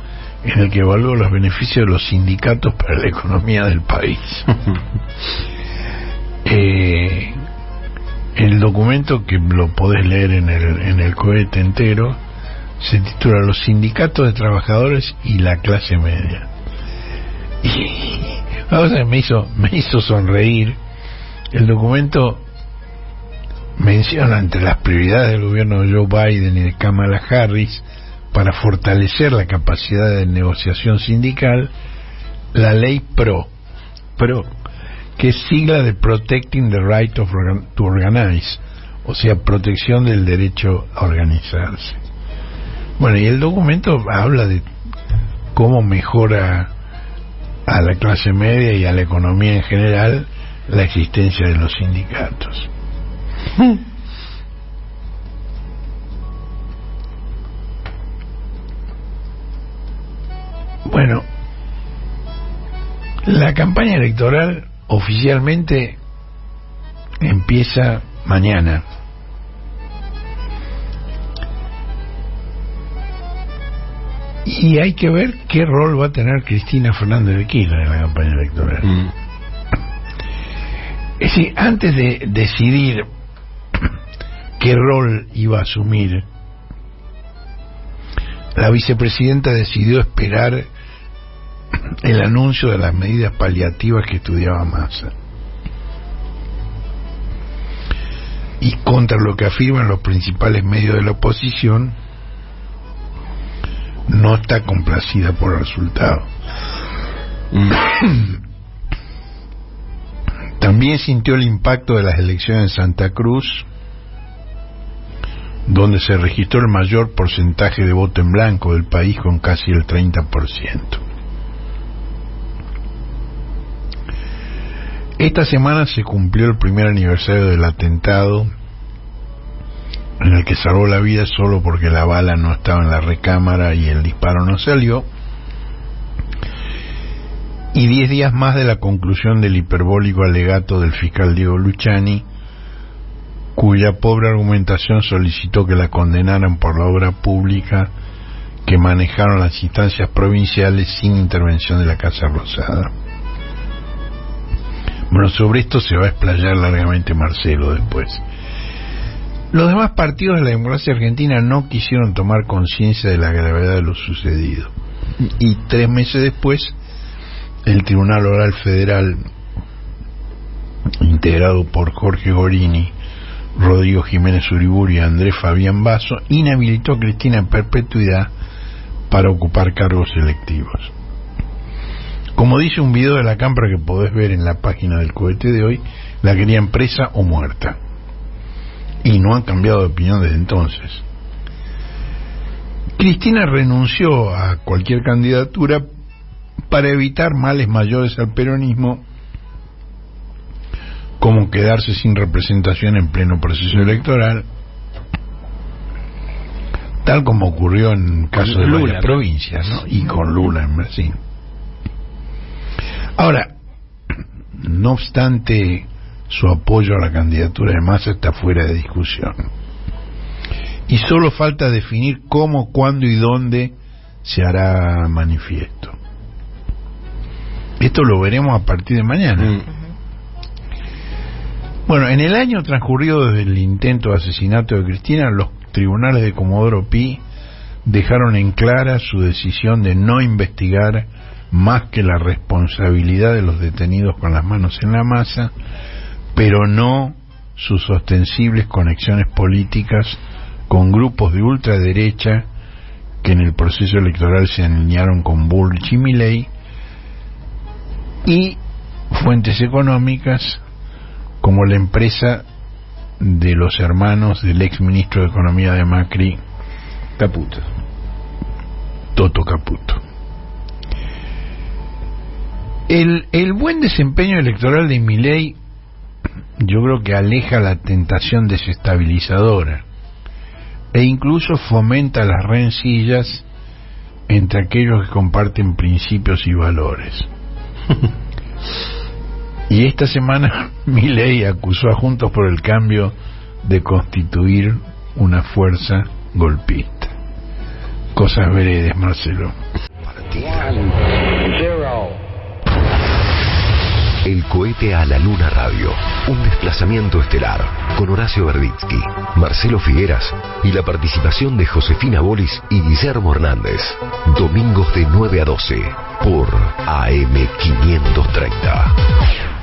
en el que evaluó los beneficios de los sindicatos para la economía del país. El documento, que lo podés leer en el cohete entero, se titula Los sindicatos de trabajadores y la clase media. Y me hizo sonreír. El documento menciona entre las prioridades del gobierno de Joe Biden y de Kamala Harris para fortalecer la capacidad de negociación sindical la ley PRO, que es sigla de Protecting the Right to Organize, o sea, protección del derecho a organizarse. Bueno, y el documento habla de cómo mejora a la clase media y a la economía en general la existencia de los sindicatos. Bueno, la campaña electoral oficialmente empieza mañana. Y hay que ver qué rol va a tener Cristina Fernández de Kirchner en la campaña electoral. Es decir, antes de decidir qué rol iba a asumir, la vicepresidenta decidió esperar el anuncio de las medidas paliativas que estudiaba Massa. Y contra lo que afirman los principales medios de la oposición, no está complacida por el resultado. También sintió el impacto de las elecciones en Santa Cruz, donde se registró el mayor porcentaje de voto en blanco del país, con casi el 30%. Esta semana se cumplió el primer aniversario del atentado en el que salvó la vida solo porque la bala no estaba en la recámara y el disparo no salió, y 10 días más de la conclusión del hiperbólico alegato del fiscal Diego Luciani, cuya pobre argumentación solicitó que la condenaran por la obra pública que manejaron las instancias provinciales sin intervención de la Casa Rosada. Bueno, sobre esto se va a explayar largamente Marcelo después. Los demás partidos de la democracia argentina no quisieron tomar conciencia de la gravedad de lo sucedido. Y 3 meses después, el Tribunal Oral Federal, integrado por Jorge Gorini, Rodrigo Jiménez Uriburu y Andrés Fabián Basso, inhabilitó a Cristina en perpetuidad para ocupar cargos electivos. Como dice un video de la Cámpora que podés ver en la página del cohete de hoy, la querían presa o muerta. Y no han cambiado de opinión desde entonces. Cristina renunció a cualquier candidatura para evitar males mayores al peronismo, como quedarse sin representación en pleno proceso electoral, tal como ocurrió en el caso de varias provincias, ¿no? Y con Lula en Brasil. Ahora, no obstante, su apoyo a la candidatura de Massa está fuera de discusión. Y solo falta definir cómo, cuándo y dónde se hará manifiesto. Esto lo veremos a partir de mañana. Bueno, en el año transcurrido desde el intento de asesinato de Cristina, los tribunales de Comodoro Pi dejaron en clara su decisión de no investigar más que la responsabilidad de los detenidos con las manos en la masa, pero no sus ostensibles conexiones políticas con grupos de ultraderecha que en el proceso electoral se alinearon con Bullrich y Milei, y fuentes económicas como la empresa de los hermanos del ex ministro de Economía de Macri, Caputo. Toto Caputo. El buen desempeño electoral de Milei, yo creo que aleja la tentación desestabilizadora e incluso fomenta las rencillas entre aquellos que comparten principios y valores. Y esta semana Milei acusó a Juntos por el Cambio de constituir una fuerza golpista. Cosas veredes, Marcelo. El cohete a la luna radio. Un desplazamiento estelar con Horacio Verbitsky, Marcelo Figueras y la participación de Josefina Bolis y Guillermo Hernández. Domingos de 9 a 12 por AM 530.